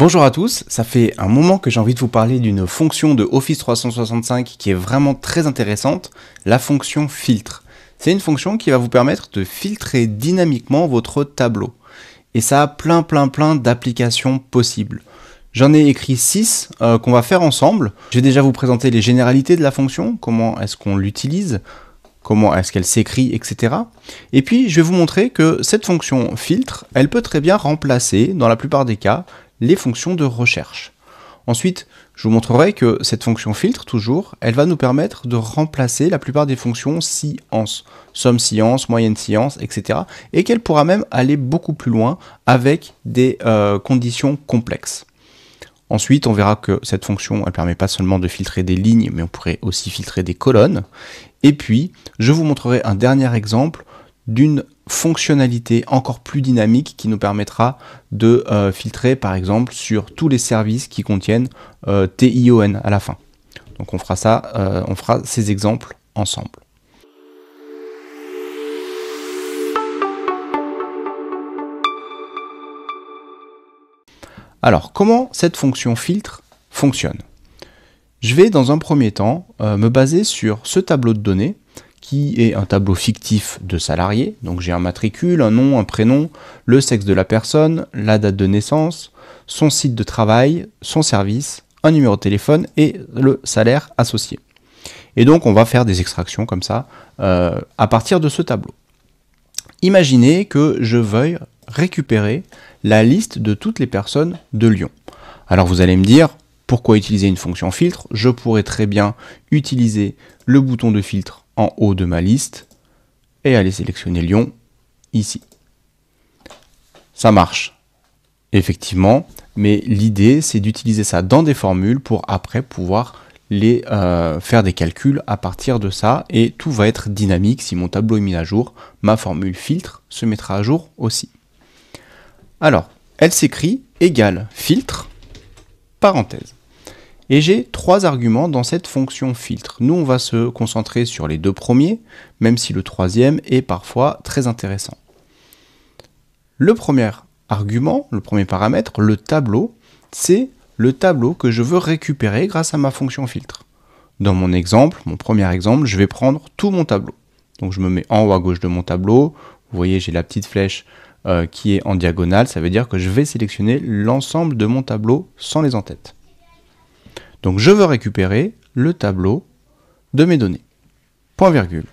Bonjour à tous, ça fait un moment que j'ai envie de vous parler d'une fonction de Office 365 qui est vraiment très intéressante, la fonction filtre. C'est une fonction qui va vous permettre de filtrer dynamiquement votre tableau. Et ça a plein d'applications possibles. J'en ai écrit 6 qu'on va faire ensemble. Je vais déjà vous présenter les généralités de la fonction, comment est-ce qu'on l'utilise, comment est-ce qu'elle s'écrit, etc. Et puis je vais vous montrer que cette fonction filtre, elle peut très bien remplacer, dans la plupart des cas, les fonctions de recherche. Ensuite, je vous montrerai que cette fonction filtre, toujours, elle va nous permettre de remplacer la plupart des fonctions science, somme science, moyenne science, etc. Et qu'elle pourra même aller beaucoup plus loin avec des conditions complexes. Ensuite, on verra que cette fonction, elle permet pas seulement de filtrer des lignes, mais on pourrait aussi filtrer des colonnes. Et puis, je vous montrerai un dernier exemple d'une fonctionnalité encore plus dynamique qui nous permettra de filtrer par exemple sur tous les services qui contiennent TION à la fin. Donc on fera ça, on fera ces exemples ensemble. Alors comment cette fonction filtre fonctionne? Je vais dans un premier temps me baser sur ce tableau de données qui est un tableau fictif de salariés. Donc j'ai un matricule, un nom, un prénom, le sexe de la personne, la date de naissance, son site de travail, son service, un numéro de téléphone et le salaire associé. Et donc on va faire des extractions comme ça à partir de ce tableau. Imaginez que je veuille récupérer la liste de toutes les personnes de Lyon. Alors vous allez me dire, pourquoi utiliser une fonction filtre? Je pourrais très bien utiliser le bouton de filtre en haut de ma liste et aller sélectionner Lyon ici. Ça marche, effectivement, mais l'idée c'est d'utiliser ça dans des formules pour après pouvoir les faire des calculs à partir de ça et tout va être dynamique. Si mon tableau est mis à jour, ma formule filtre se mettra à jour aussi. Alors, elle s'écrit égale filtre, parenthèse. Et j'ai 3 arguments dans cette fonction filtre. Nous, on va se concentrer sur les 2 premiers, même si le 3e est parfois très intéressant. Le premier argument, le premier paramètre, le tableau, c'est le tableau que je veux récupérer grâce à ma fonction filtre. Dans mon exemple, mon premier exemple, je vais prendre tout mon tableau. Donc je me mets en haut à gauche de mon tableau. Vous voyez, j'ai la petite flèche qui est en diagonale. Ça veut dire que je vais sélectionner l'ensemble de mon tableau sans les en-têtes. Donc je veux récupérer le tableau de mes données. Point virgule.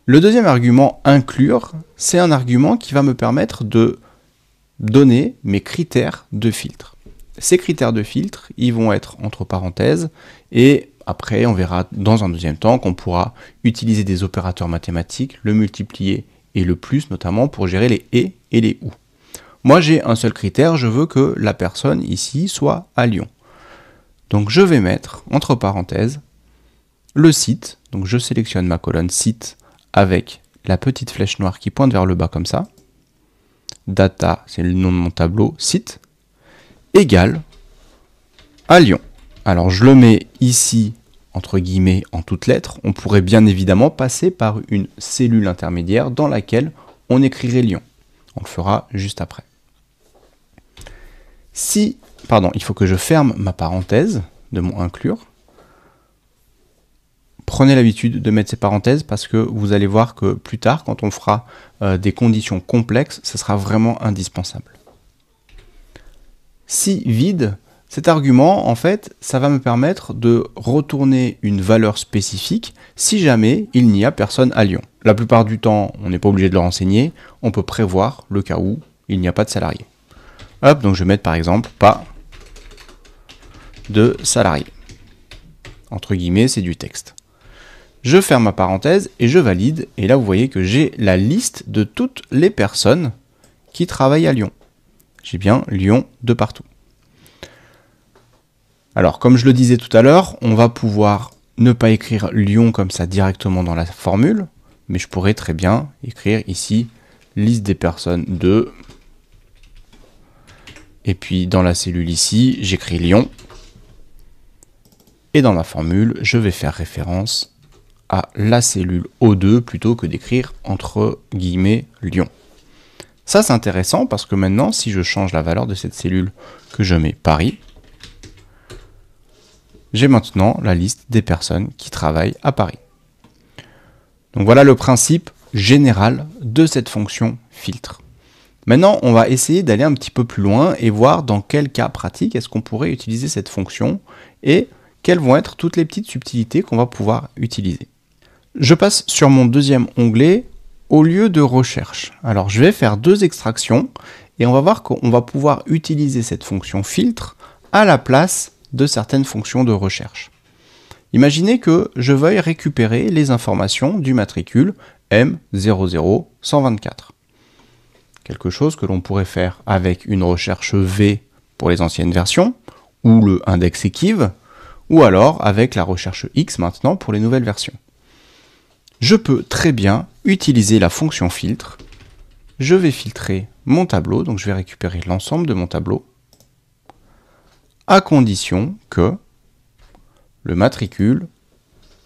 Le deuxième argument, inclure, c'est un argument qui va me permettre de donner mes critères de filtre. Ces critères de filtre, ils vont être entre parenthèses et après on verra dans un deuxième temps qu'on pourra utiliser des opérateurs mathématiques, le multiplier et le plus notamment pour gérer les et les ou. Moi j'ai un seul critère, je veux que la personne ici soit à Lyon. Donc je vais mettre, entre parenthèses, le site. Donc je sélectionne ma colonne site avec la petite flèche noire qui pointe vers le bas comme ça. Data, c'est le nom de mon tableau, site, égale à Lyon. Alors je le mets ici, entre guillemets, en toutes lettres. On pourrait bien évidemment passer par une cellule intermédiaire dans laquelle on écrirait Lyon. On le fera juste après. Il faut que je ferme ma parenthèse de mon inclure. Prenez l'habitude de mettre ces parenthèses parce que vous allez voir que plus tard, quand on fera des conditions complexes, ce sera vraiment indispensable. Si vide, cet argument, en fait, ça va me permettre de retourner une valeur spécifique si jamais il n'y a personne à Lyon. La plupart du temps, on n'est pas obligé de le renseigner, on peut prévoir le cas où il n'y a pas de salarié. Hop, donc je vais mettre par exemple pas de salarié. Entre guillemets, c'est du texte. Je ferme ma parenthèse et je valide. Et là, vous voyez que j'ai la liste de toutes les personnes qui travaillent à Lyon. J'ai bien Lyon de partout. Alors, comme je le disais tout à l'heure, on va pouvoir ne pas écrire Lyon comme ça directement dans la formule, mais je pourrais très bien écrire ici liste des personnes de... Et puis dans la cellule ici, j'écris Lyon. Et dans ma formule, je vais faire référence à la cellule O2 plutôt que d'écrire entre guillemets Lyon. Ça, c'est intéressant parce que maintenant, si je change la valeur de cette cellule, que je mets Paris, j'ai maintenant la liste des personnes qui travaillent à Paris. Donc voilà le principe général de cette fonction filtre. Maintenant, on va essayer d'aller un petit peu plus loin et voir dans quel cas pratique est-ce qu'on pourrait utiliser cette fonction et quelles vont être toutes les petites subtilités qu'on va pouvoir utiliser. Je passe sur mon deuxième onglet au lieu de recherche. Alors je vais faire deux extractions et on va voir qu'on va pouvoir utiliser cette fonction filtre à la place de certaines fonctions de recherche. Imaginez que je veuille récupérer les informations du matricule M00124. Quelque chose que l'on pourrait faire avec une recherche V pour les anciennes versions, ou le index equiv, ou alors avec la recherche X maintenant pour les nouvelles versions. Je peux très bien utiliser la fonction filtre. Je vais filtrer mon tableau, donc je vais récupérer l'ensemble de mon tableau, à condition que le matricule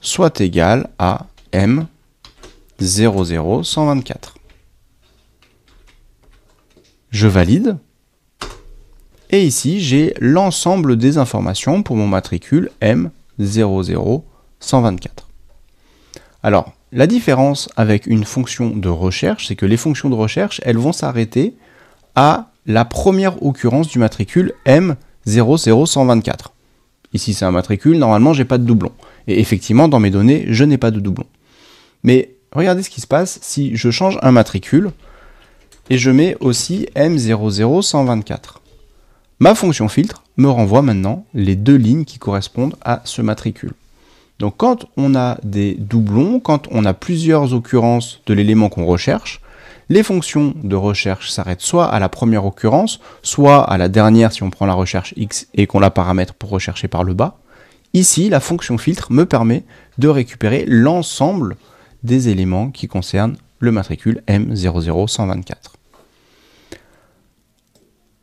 soit égal à M00124. Je valide, et ici j'ai l'ensemble des informations pour mon matricule M00124. Alors, la différence avec une fonction de recherche, c'est que les fonctions de recherche, elles vont s'arrêter à la première occurrence du matricule M00124. Ici c'est un matricule, normalement j'ai pas de doublon. Et effectivement, dans mes données, je n'ai pas de doublon. Mais regardez ce qui se passe si je change un matricule, et je mets aussi M00124. Ma fonction filtre me renvoie maintenant les deux lignes qui correspondent à ce matricule. Donc quand on a des doublons, quand on a plusieurs occurrences de l'élément qu'on recherche, les fonctions de recherche s'arrêtent soit à la première occurrence, soit à la dernière si on prend la recherche X et qu'on la paramètre pour rechercher par le bas. Ici, la fonction filtre me permet de récupérer l'ensemble des éléments qui concernent le matricule M00124.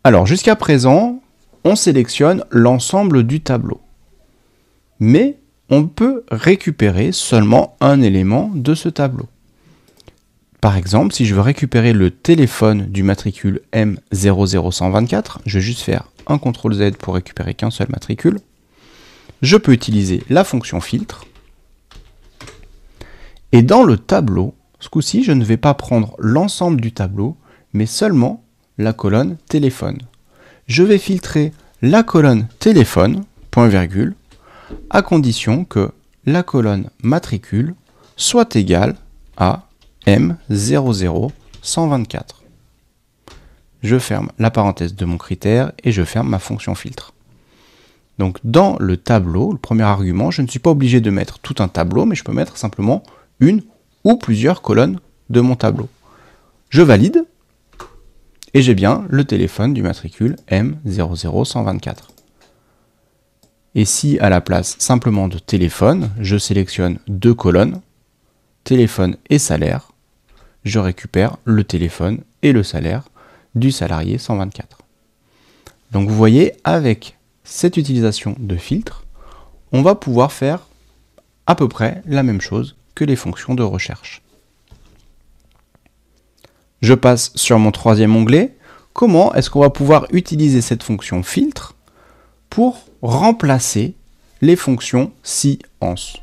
Alors, jusqu'à présent, on sélectionne l'ensemble du tableau. Mais on peut récupérer seulement un élément de ce tableau. Par exemple, si je veux récupérer le téléphone du matricule M00124, je vais juste faire un CTRL Z pour récupérer qu'un seul matricule. Je peux utiliser la fonction filtre. Et dans le tableau, ce coup-ci, je ne vais pas prendre l'ensemble du tableau, mais seulement la colonne téléphone. Je vais filtrer la colonne téléphone, point virgule, à condition que la colonne matricule soit égale à M00124. Je ferme la parenthèse de mon critère et je ferme ma fonction filtre. Donc dans le tableau, le premier argument, je ne suis pas obligé de mettre tout un tableau, mais je peux mettre simplement une ou plusieurs colonnes de mon tableau. Je valide. Et j'ai bien le téléphone du matricule M00124. Et si à la place simplement de téléphone, je sélectionne deux colonnes, téléphone et salaire, je récupère le téléphone et le salaire du salarié 124. Donc vous voyez, avec cette utilisation de filtre, on va pouvoir faire à peu près la même chose que les fonctions de recherche. Je passe sur mon troisième onglet. Comment est-ce qu'on va pouvoir utiliser cette fonction filtre pour remplacer les fonctions science?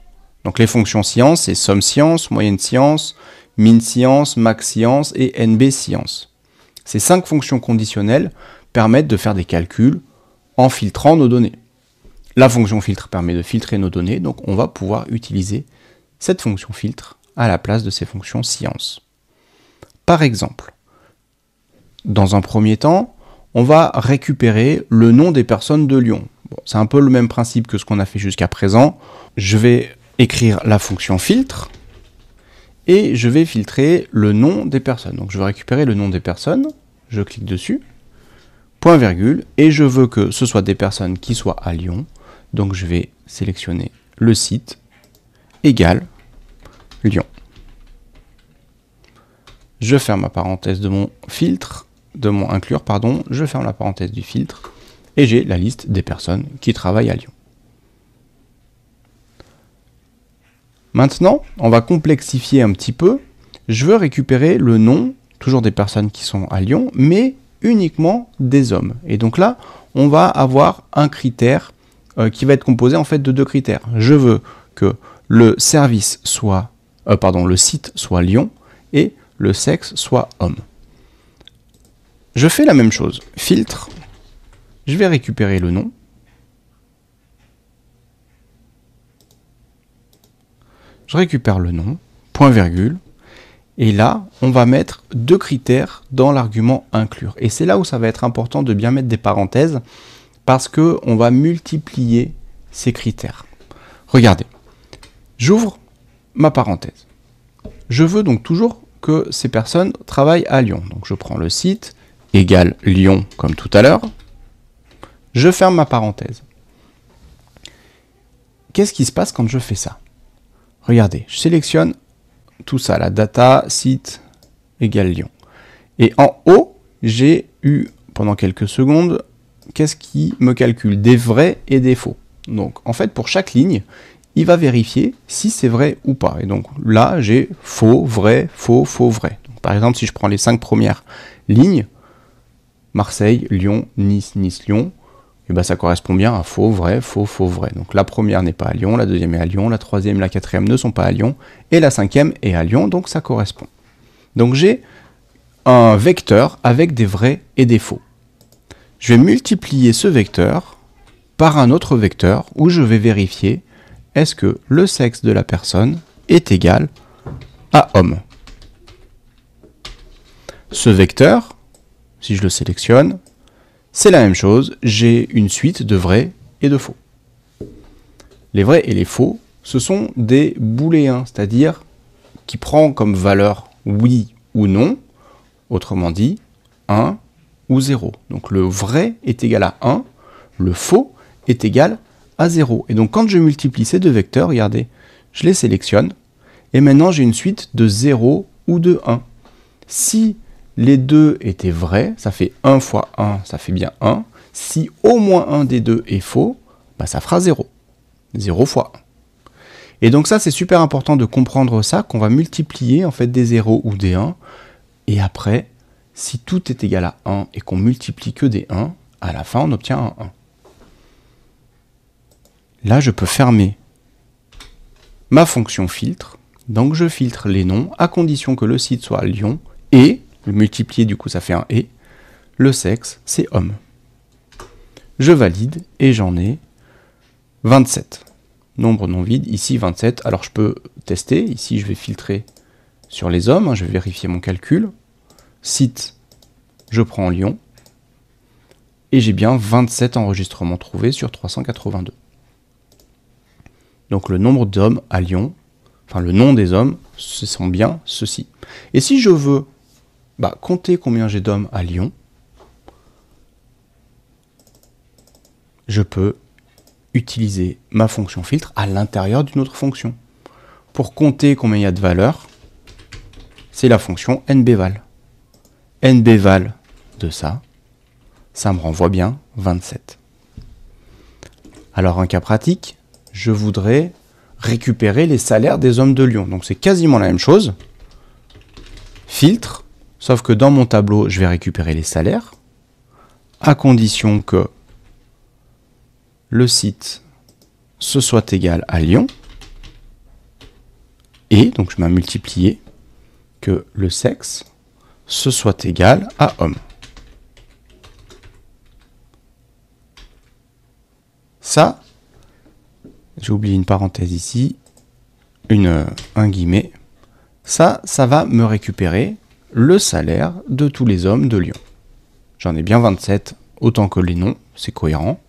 Donc les fonctions science, c'est somme science, moyenne science, min science, max science et NB science. Ces 5 fonctions conditionnelles permettent de faire des calculs en filtrant nos données. La fonction filtre permet de filtrer nos données, donc on va pouvoir utiliser cette fonction filtre à la place de ces fonctions science. Par exemple, dans un premier temps, on va récupérer le nom des personnes de Lyon. Bon, c'est un peu le même principe que ce qu'on a fait jusqu'à présent. Je vais écrire la fonction filtre et je vais filtrer le nom des personnes. Donc je vais récupérer le nom des personnes, je clique dessus, point virgule, et je veux que ce soit des personnes qui soient à Lyon. Donc je vais sélectionner le site égale Lyon. Je ferme la parenthèse de mon filtre, de mon inclure, pardon, je ferme la parenthèse du filtre, et j'ai la liste des personnes qui travaillent à Lyon. Maintenant, on va complexifier un petit peu. Je veux récupérer le nom toujours des personnes qui sont à Lyon, mais uniquement des hommes. Et donc là, on va avoir un critère qui va être composé en fait de 2 critères. Je veux que le service soit, le site soit Lyon et le sexe soit homme. Je fais la même chose. Filtre. Je vais récupérer le nom. Je récupère le nom, point virgule. Et là, on va mettre 2 critères dans l'argument inclure. Et c'est là où ça va être important de bien mettre des parenthèses parce qu'on va multiplier ces critères. Regardez, j'ouvre ma parenthèse. Je veux donc toujours que ces personnes travaillent à Lyon. Donc je prends le site, égale Lyon comme tout à l'heure. Je ferme ma parenthèse. Qu'est-ce qui se passe quand je fais ça? Regardez, je sélectionne tout ça, la data, site, égale Lyon. Et en haut, j'ai eu, pendant quelques secondes, qu'est-ce qui me calcule? Des vrais et des faux. Donc, en fait, pour chaque ligne, il va vérifier si c'est vrai ou pas. Et donc, là, j'ai faux, vrai, faux, faux, vrai. Donc, par exemple, si je prends les 5 premières lignes, Marseille, Lyon, Nice, Nice, Lyon, et ben ça correspond bien à faux, vrai, faux, faux, vrai. Donc la première n'est pas à Lyon, la deuxième est à Lyon, la troisième, la quatrième ne sont pas à Lyon, et la cinquième est à Lyon, donc ça correspond. Donc j'ai un vecteur avec des vrais et des faux. Je vais multiplier ce vecteur par un autre vecteur où je vais vérifier est-ce que le sexe de la personne est égal à homme. Ce vecteur, si je le sélectionne, c'est la même chose, j'ai une suite de vrais et de faux. Les vrais et les faux, ce sont des booléens, c'est-à-dire qui prend comme valeur oui ou non, autrement dit 1 ou 0. Donc le vrai est égal à 1, le faux est égal à 0. Et donc quand je multiplie ces 2 vecteurs, regardez, je les sélectionne, et maintenant j'ai une suite de 0 ou de 1. Si les 2 étaient vrais, ça fait 1 fois 1, ça fait bien 1. Si au moins un des 2 est faux, bah ça fera 0. 0 fois 1. Et donc ça, c'est super important de comprendre ça, qu'on va multiplier en fait des 0 ou des 1. Et après, si tout est égal à 1 et qu'on multiplie que des 1, à la fin, on obtient un 1. Là, je peux fermer ma fonction filtre. Donc je filtre les noms à condition que le site soit à Lyon et le multiplier, du coup, ça fait un et. Le sexe, c'est homme. Je valide et j'en ai 27. Nombre non vide, ici 27. Alors je peux tester. Ici, je vais filtrer sur les hommes. Je vais vérifier mon calcul. Site, je prends Lyon. Et j'ai bien 27 enregistrements trouvés sur 382. Donc le nombre d'hommes à Lyon, enfin le nom des hommes, ce sont bien ceux-ci. Et si je veux compter combien j'ai d'hommes à Lyon, je peux utiliser ma fonction filtre à l'intérieur d'une autre fonction. Pour compter combien il y a de valeurs, c'est la fonction nbval. nbval de ça me renvoie bien 27. Alors un cas pratique, je voudrais récupérer les salaires des hommes de Lyon. Donc c'est quasiment la même chose. Filtre. Sauf que dans mon tableau, je vais récupérer les salaires, à condition que le site ce soit égal à Lyon, et donc je m'ai multiplié, que le sexe ce soit égal à homme. Ça, j'ai oublié une parenthèse ici, un guillemet, ça va me récupérer le salaire de tous les hommes de Lyon. J'en ai bien 27, autant que les noms, c'est cohérent.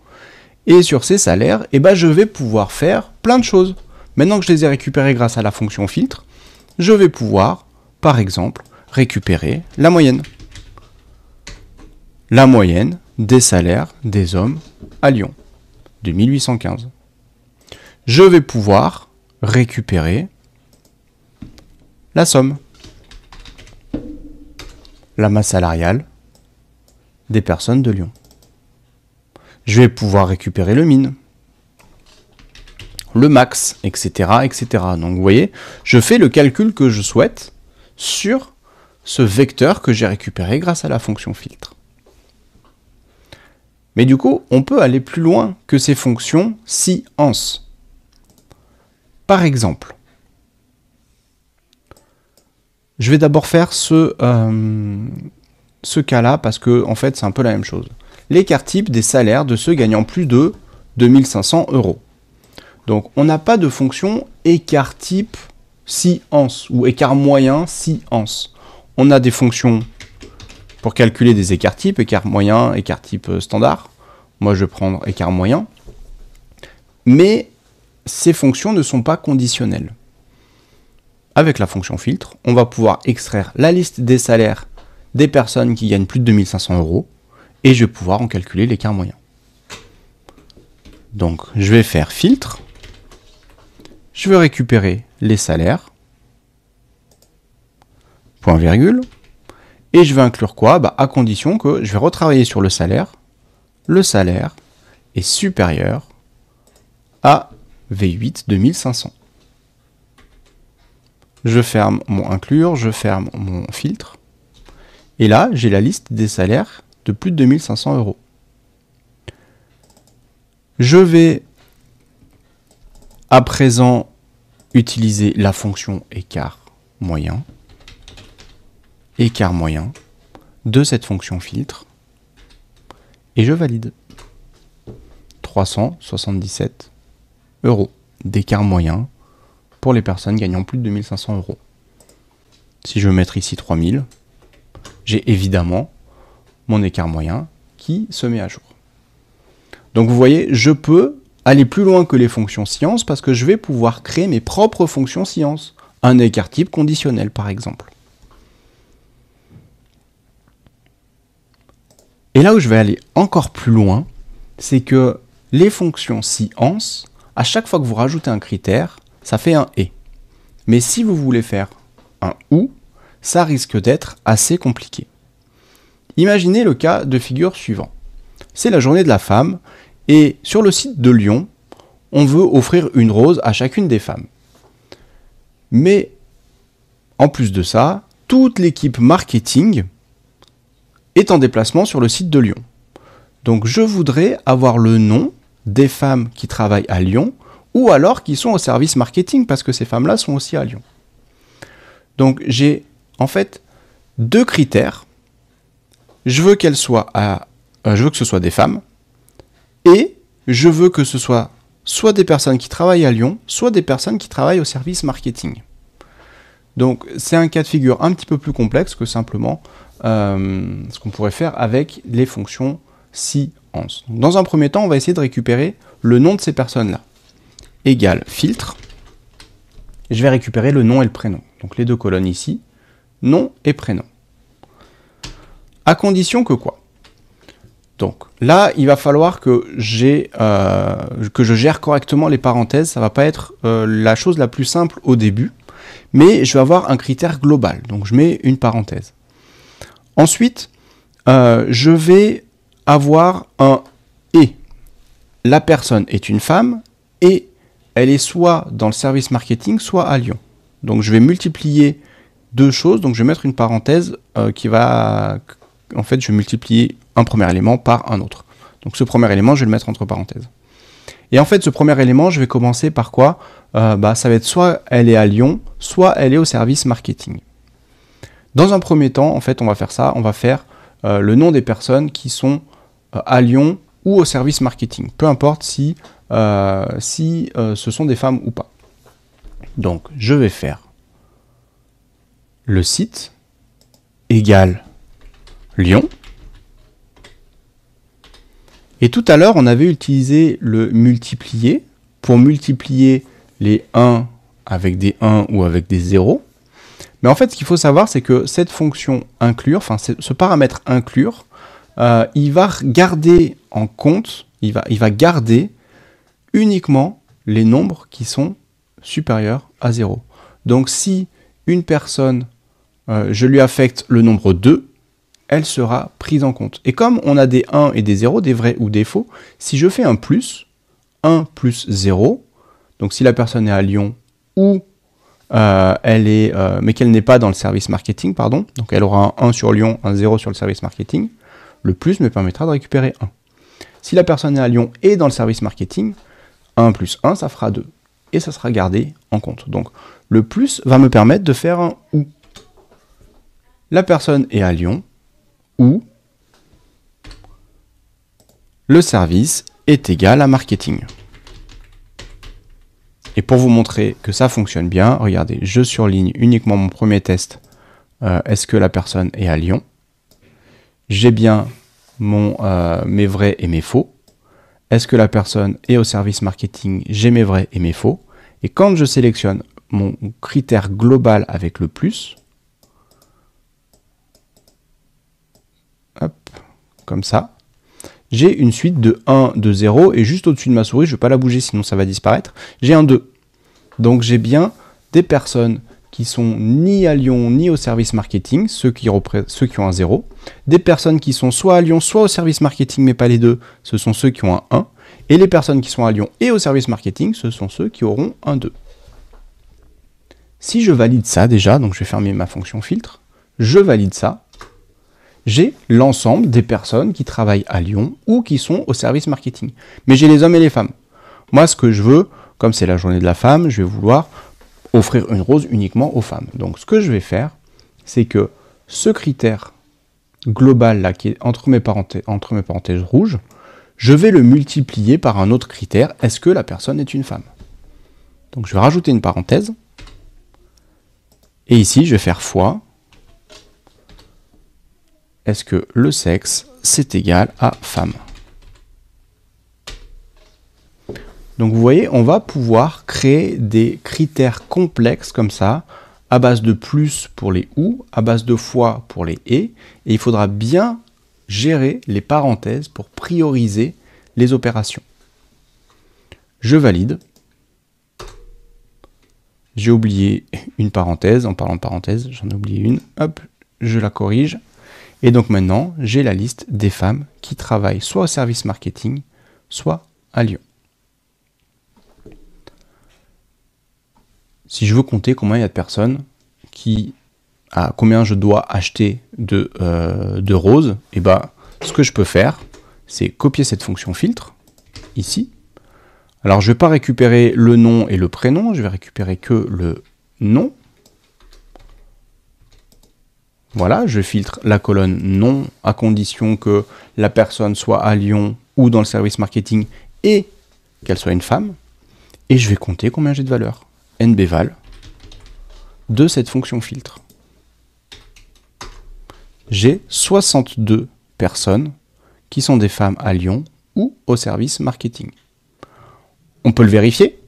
Et sur ces salaires, je vais pouvoir faire plein de choses. Maintenant que je les ai récupérés grâce à la fonction filtre, je vais pouvoir, par exemple, récupérer la moyenne. La moyenne des salaires des hommes à Lyon, de 1815. Je vais pouvoir récupérer la somme. La masse salariale des personnes de Lyon. Je vais pouvoir récupérer le min, le max, etc., etc. Donc vous voyez, je fais le calcul que je souhaite sur ce vecteur que j'ai récupéré grâce à la fonction filtre. Mais du coup, on peut aller plus loin que ces fonctions si-ans. Par exemple, je vais d'abord faire ce cas-là parce que en fait, c'est un peu la même chose. L'écart type des salaires de ceux gagnant plus de 2500 €. Donc, on n'a pas de fonction écart type si-ans ou écart moyen si-ans. On a des fonctions pour calculer des écarts types, écart moyen, écart type standard. Moi, je vais prendre écart moyen. Mais ces fonctions ne sont pas conditionnelles. Avec la fonction filtre, on va pouvoir extraire la liste des salaires des personnes qui gagnent plus de 2500 € et je vais pouvoir en calculer l'écart moyen. Donc, je vais faire filtre. Je vais récupérer les salaires. Point virgule. Et je vais inclure quoi? À condition que je vais retravailler sur le salaire. Le salaire est supérieur à V8 2500. Je ferme mon inclure, je ferme mon filtre. Et là, j'ai la liste des salaires de plus de 2500 €. Je vais à présent utiliser la fonction écart moyen de cette fonction filtre et je valide. 377 € d'écart moyen pour les personnes gagnant plus de 2500 €. Si je veux mettre ici 3000, j'ai évidemment mon écart moyen qui se met à jour. Donc vous voyez, je peux aller plus loin que les fonctions science parce que je vais pouvoir créer mes propres fonctions science. Un écart type conditionnel par exemple. Et là où je vais aller encore plus loin, c'est que les fonctions si-ans, à chaque fois que vous rajoutez un critère, ça fait un « et ». Mais si vous voulez faire un « ou », ça risque d'être assez compliqué. Imaginez le cas de figure suivant. C'est la journée de la femme, et sur le site de Lyon, on veut offrir une rose à chacune des femmes. Mais, en plus de ça, toute l'équipe marketing est en déplacement sur le site de Lyon. Donc je voudrais avoir le nom des femmes qui travaillent à Lyon ou alors qui sont au service marketing parce que ces femmes-là sont aussi à Lyon. Donc j'ai en fait deux critères. Je veux qu'elles soient je veux que ce soit des femmes et je veux que ce soit des personnes qui travaillent à Lyon, soit des personnes qui travaillent au service marketing. Donc c'est un cas de figure un petit peu plus complexe que simplement ce qu'on pourrait faire avec les fonctions si-ans. Dans un premier temps, on va essayer de récupérer le nom de ces personnes-là. Égal filtre. Je vais récupérer le nom et le prénom. Donc les deux colonnes ici, nom et prénom. À condition que quoi? Donc là, il va falloir que je gère correctement les parenthèses. Ça ne va pas être la chose la plus simple au début, mais je vais avoir un critère global. Donc je mets une parenthèse. Ensuite, je vais avoir un « et ». La personne est une femme et elle est soit dans le service marketing, soit à Lyon. Donc je vais multiplier deux choses. Donc je vais mettre une parenthèse qui va... En fait, je vais multiplier un premier élément par un autre. Donc ce premier élément, je vais le mettre entre parenthèses. Et en fait, ce premier élément, je vais commencer par quoi? Ça va être soit elle est à Lyon, soit elle est au service marketing. Dans un premier temps, en fait, on va faire ça. On va faire le nom des personnes qui sont à Lyon ou au service marketing. Peu importe si ce sont des femmes ou pas. Donc, je vais faire le site égale Lyon. Et tout à l'heure, on avait utilisé le multiplier pour multiplier les 1 avec des 1 ou avec des 0. Mais en fait, ce qu'il faut savoir, c'est que cette fonction inclure, enfin ce paramètre inclure, il va garder en compte, il va garder uniquement les nombres qui sont supérieurs à 0. Donc si une personne, je lui affecte le nombre 2, elle sera prise en compte. Et comme on a des 1 et des 0, des vrais ou des faux, si je fais un plus, 1 plus 0, donc si la personne est à Lyon ou mais qu'elle n'est pas dans le service marketing, pardon, donc elle aura un 1 sur Lyon, un 0 sur le service marketing, le plus me permettra de récupérer 1. Si la personne est à Lyon et dans le service marketing, 1 plus 1, ça fera 2. Et ça sera gardé en compte. Donc, le plus va me permettre de faire un ou. La personne est à Lyon, ou le service est égal à marketing. Et pour vous montrer que ça fonctionne bien, regardez, je surligne uniquement mon premier test. Est-ce que la personne est à Lyon? J'ai bien mes vrais et mes faux. Est-ce que la personne est au service marketing? J'ai mes vrais et mes faux. Et quand je sélectionne mon critère global avec le plus, hop, comme ça, j'ai une suite de 1, de 0, et juste au-dessus de ma souris, je ne vais pas la bouger sinon ça va disparaître, j'ai un 2. Donc j'ai bien des personnes qui sont ni à Lyon ni au service marketing, ceux qui ont un 0. Des personnes qui sont soit à Lyon, soit au service marketing, mais pas les deux, ce sont ceux qui ont un 1. Et les personnes qui sont à Lyon et au service marketing, ce sont ceux qui auront un 2. Si je valide ça déjà, donc je vais fermer ma fonction filtre, je valide ça, j'ai l'ensemble des personnes qui travaillent à Lyon ou qui sont au service marketing. Mais j'ai les hommes et les femmes. Moi, ce que je veux, comme c'est la journée de la femme, je vais vouloir offrir une rose uniquement aux femmes. Donc ce que je vais faire, c'est que ce critère global là qui est entre mes parenthèses rouges, je vais le multiplier par un autre critère, est-ce que la personne est une femme? Donc je vais rajouter une parenthèse, et ici je vais faire fois, est-ce que le sexe c'est égal à femme? Donc vous voyez, on va pouvoir créer des critères complexes comme ça, à base de plus pour les ou, à base de fois pour les et il faudra bien gérer les parenthèses pour prioriser les opérations. Je valide. J'ai oublié une parenthèse, en parlant de parenthèse, j'en ai oublié une, hop, je la corrige. Et donc maintenant, j'ai la liste des femmes qui travaillent soit au service marketing, soit à Lyon. Si je veux compter combien il y a de personnes combien je dois acheter de roses, et ce que je peux faire, c'est copier cette fonction filtre, ici. Alors je ne vais pas récupérer le nom et le prénom, je vais récupérer que le nom. Voilà, je filtre la colonne nom à condition que la personne soit à Lyon ou dans le service marketing et qu'elle soit une femme. Et je vais compter combien j'ai de valeur. NBval de cette fonction filtre. J'ai 62 personnes qui sont des femmes à Lyon ou au service marketing. On peut le vérifier.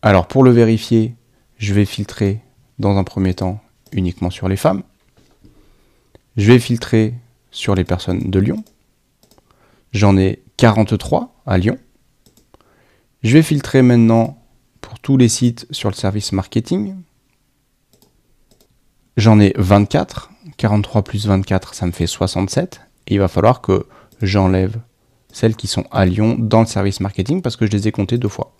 Alors pour le vérifier, je vais filtrer dans un premier temps uniquement sur les femmes. Je vais filtrer sur les personnes de Lyon. J'en ai 43 à Lyon. Je vais filtrer maintenant pour tous les sites sur le service marketing. J'en ai 24. 43 plus 24, ça me fait 67. Et il va falloir que j'enlève celles qui sont à Lyon dans le service marketing parce que je les ai comptées 2 fois.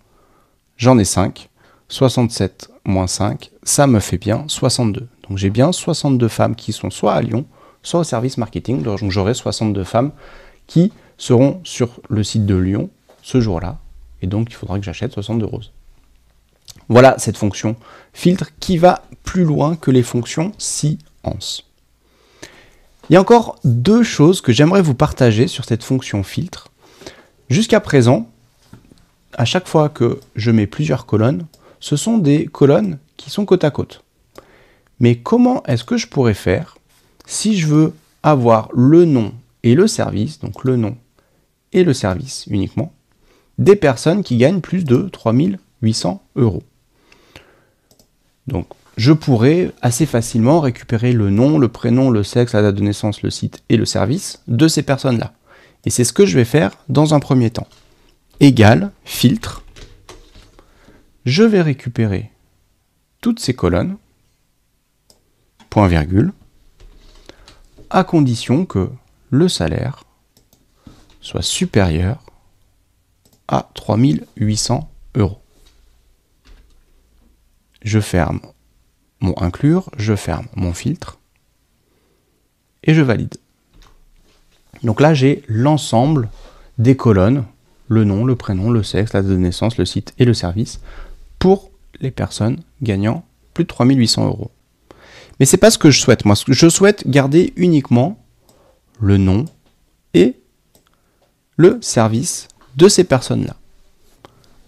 J'en ai 5. 67 moins 5, ça me fait bien 62. Donc j'ai bien 62 femmes qui sont soit à Lyon, soit au service marketing. Donc j'aurai 62 femmes qui seront sur le site de Lyon ce jour-là. Et donc il faudra que j'achète 62 roses. Voilà cette fonction filtre qui va plus loin que les fonctions science. Il y a encore 2 choses que j'aimerais vous partager sur cette fonction filtre. Jusqu'à présent, à chaque fois que je mets plusieurs colonnes, ce sont des colonnes qui sont côte à côte. Mais comment est-ce que je pourrais faire si je veux avoir le nom et le service, donc le nom et le service uniquement, des personnes qui gagnent plus de 3800 €. Donc, je pourrais assez facilement récupérer le nom, le prénom, le sexe, la date de naissance, le site et le service de ces personnes-là. Et c'est ce que je vais faire dans un premier temps. Égal, filtre. Je vais récupérer toutes ces colonnes, point virgule, à condition que le salaire soit supérieur à 3800 €. je ferme mon inclure, je ferme mon filtre, et je valide. Donc là, j'ai l'ensemble des colonnes, le nom, le prénom, le sexe, la date de naissance, le site et le service, pour les personnes gagnant plus de 3 800 €. Mais c'est pas ce que je souhaite. Moi, je souhaite garder uniquement le nom et le service de ces personnes-là.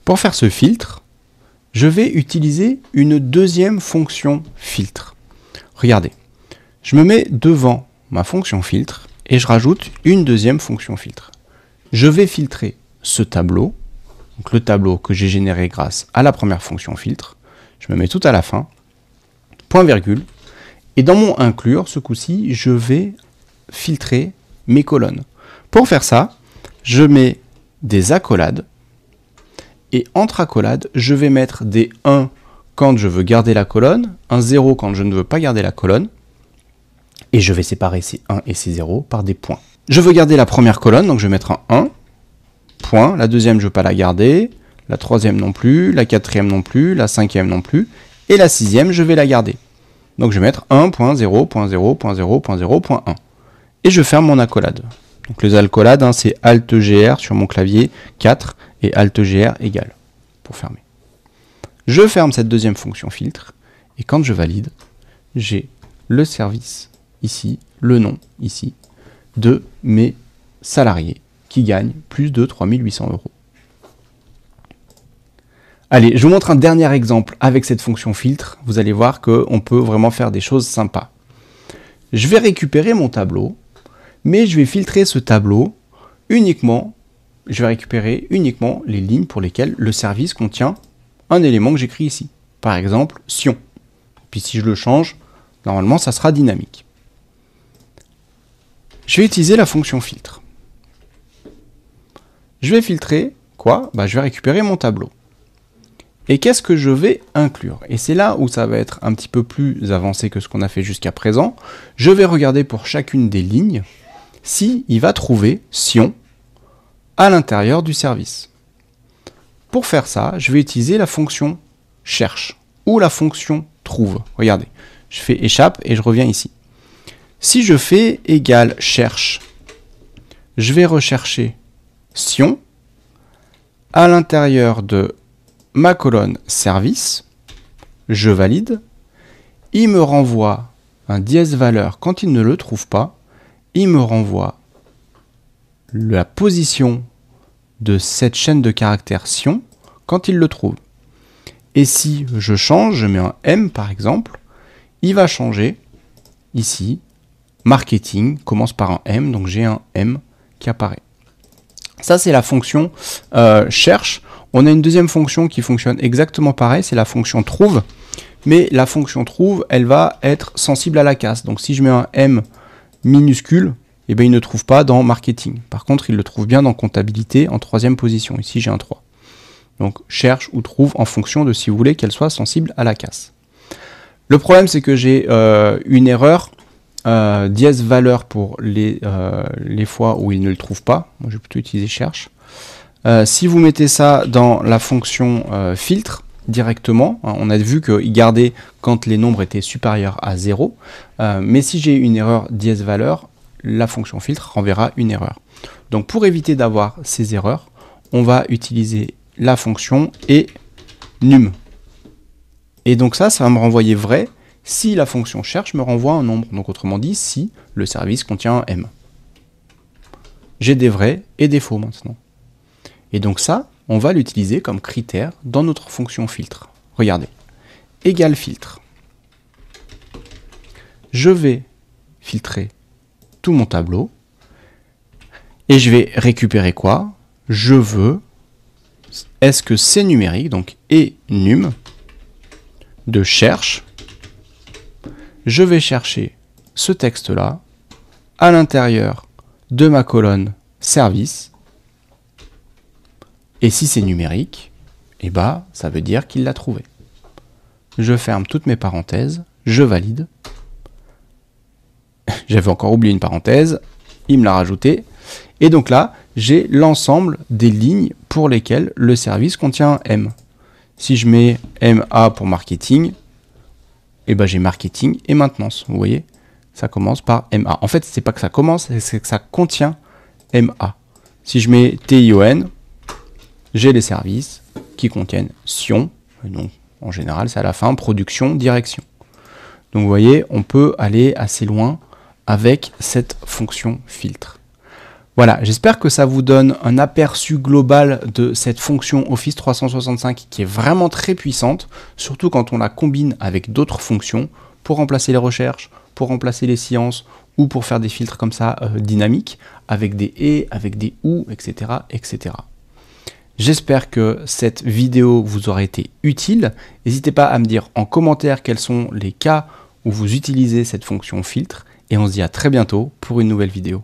Pour faire ce filtre, je vais utiliser une deuxième fonction filtre. Regardez, je me mets devant ma fonction filtre et je rajoute une deuxième fonction filtre. Je vais filtrer ce tableau, donc le tableau que j'ai généré grâce à la première fonction filtre. Je me mets tout à la fin, point virgule, et dans mon inclure, ce coup-ci, je vais filtrer mes colonnes. Pour faire ça, je mets des accolades, et entre accolades, je vais mettre des 1 quand je veux garder la colonne, un 0 quand je ne veux pas garder la colonne, et je vais séparer ces 1 et ces 0 par des points. Je veux garder la première colonne, donc je vais mettre un 1, point, la deuxième je ne veux pas la garder, la troisième non plus, la quatrième non plus, la cinquième non plus, et la sixième je vais la garder. Donc je vais mettre 1.0.0.0.0.1. Et je ferme mon accolade. Donc les accolades, hein, c'est Alt-GR sur mon clavier 4 et Alt-GR égale pour fermer. Je ferme cette deuxième fonction filtre et quand je valide, j'ai le service ici, le nom ici, de mes salariés qui gagnent plus de 3 800 €. Allez, je vous montre un dernier exemple avec cette fonction filtre. Vous allez voir qu'on peut vraiment faire des choses sympas. Je vais récupérer mon tableau, mais je vais filtrer ce tableau uniquement, je vais récupérer uniquement les lignes pour lesquelles le service contient un élément que j'écris ici. Par exemple, Sion. Puis si je le change, normalement ça sera dynamique. Je vais utiliser la fonction filtre. Je vais filtrer quoi? Je vais récupérer mon tableau. Et qu'est-ce que je vais inclure? Et c'est là où ça va être un petit peu plus avancé que ce qu'on a fait jusqu'à présent. Je vais regarder pour chacune des lignes si il va trouver Sion à l'intérieur du service. Pour faire ça, je vais utiliser la fonction cherche ou la fonction trouve. Regardez, je fais échappe et je reviens ici. Si je fais égal cherche, je vais rechercher Sion à l'intérieur de ma colonne service, je valide, il me renvoie un dièse valeur quand il ne le trouve pas, il me renvoie la position de cette chaîne de caractères Sion quand il le trouve. Et si je change, je mets un M par exemple, il va changer ici, marketing commence par un M, donc j'ai un M qui apparaît. Ça c'est la fonction cherche. On a une deuxième fonction qui fonctionne exactement pareil, c'est la fonction trouve, mais la fonction trouve, elle va être sensible à la casse. Donc si je mets un M minuscule, eh bien, il ne trouve pas dans marketing. Par contre, il le trouve bien dans comptabilité en troisième position. Ici, j'ai un 3. Donc cherche ou trouve en fonction de si vous voulez qu'elle soit sensible à la casse. Le problème, c'est que j'ai une erreur dièse valeur pour les fois où il ne le trouve pas. Moi, je vais plutôt utiliser cherche. Si vous mettez ça dans la fonction filtre directement, hein, on a vu qu'il gardait quand les nombres étaient supérieurs à 0, mais si j'ai une erreur dièse valeur, la fonction filtre renverra une erreur. Donc pour éviter d'avoir ces erreurs, on va utiliser la fonction et num. Et donc ça va me renvoyer vrai si la fonction cherche me renvoie un nombre. Donc autrement dit, si le service contient un M. J'ai des vrais et des faux maintenant. Et donc ça, on va l'utiliser comme critère dans notre fonction filtre. Regardez, égal filtre. Je vais filtrer tout mon tableau et je vais récupérer quoi? Je veux, est-ce que c'est numérique, donc et num de cherche. Je vais chercher ce texte-là à l'intérieur de ma colonne service. Et si c'est numérique, eh ben, ça veut dire qu'il l'a trouvé. Je ferme toutes mes parenthèses, je valide. J'avais encore oublié une parenthèse, il me l'a rajouté. Et donc là, j'ai l'ensemble des lignes pour lesquelles le service contient un M. Si je mets MA pour marketing, et ben j'ai marketing et maintenance. Vous voyez, ça commence par MA. En fait, c'est pas que ça commence, c'est que ça contient MA. Si je mets TION, j'ai les services qui contiennent Sion. Donc, en général, c'est à la fin, production, direction. Donc, vous voyez, on peut aller assez loin avec cette fonction filtre. Voilà, j'espère que ça vous donne un aperçu global de cette fonction Office 365 qui est vraiment très puissante, surtout quand on la combine avec d'autres fonctions pour remplacer les recherches, pour remplacer les sciences ou pour faire des filtres comme ça dynamiques avec des et, avec des ou, etc., etc. J'espère que cette vidéo vous aura été utile. N'hésitez pas à me dire en commentaire quels sont les cas où vous utilisez cette fonction filtre et on se dit à très bientôt pour une nouvelle vidéo.